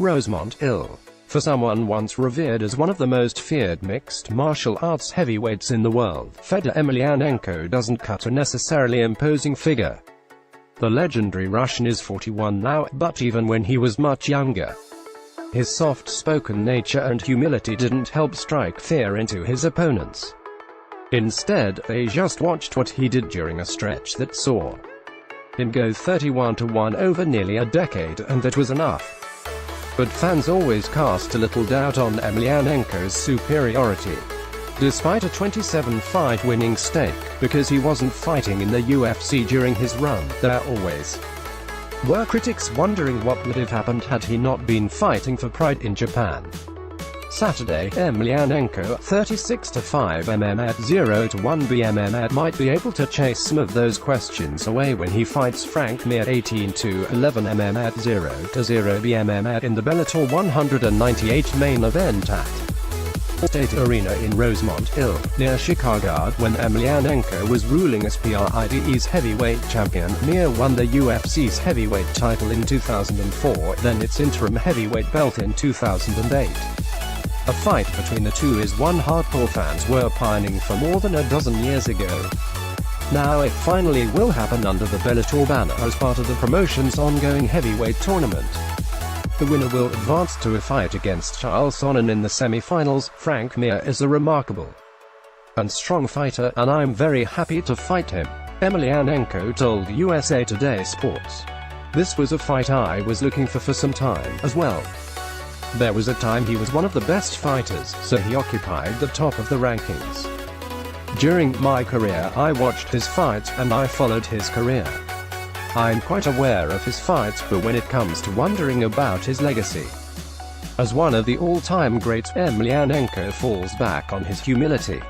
ROSEMONT, ill. For someone once revered as one of the most feared mixed martial arts heavyweights in the world, Fedor Emelianenko doesn't cut a necessarily imposing figure. The legendary Russian is 41 now, but even when he was much younger, his soft-spoken nature and humility didn't help strike fear into his opponents. Instead, they just watched what he did during a stretch that saw him go 31-1 over nearly a decade, and that was enough. But fans always cast a little doubt on Emelianenko's superiority. Despite a 27-fight winning streak, because he wasn't fighting in the UFC during his run, there always were critics wondering what would have happened had he not been fighting for Pride in Japan. Saturday, Emelianenko, 36-5 mm at 0-1 BMM, might be able to chase some of those questions away when he fights Frank Mir 18-11 mm at 0-0 BMM in the Bellator 198 main event at State Arena in Rosemont, Hill, near Chicago. When Emelianenko was ruling as PRIDE's heavyweight champion, Mir won the UFC's heavyweight title in 2004, then its interim heavyweight belt in 2008. A fight between the two is one hardcore fans were pining for more than a dozen years ago. Now it finally will happen under the Bellator banner as part of the promotion's ongoing heavyweight tournament. The winner will advance to a fight against Charles Sonnen in the semi-finals. Frank Mir is a remarkable and strong fighter, and I'm very happy to fight him, Emelianenko told USA Today Sports. This was a fight I was looking for some time, as well. There was a time he was one of the best fighters, so he occupied the top of the rankings. During my career I watched his fights, and I followed his career. I'm quite aware of his fights, but when it comes to wondering about his legacy as one of the all-time greats, Emelianenko falls back on his humility.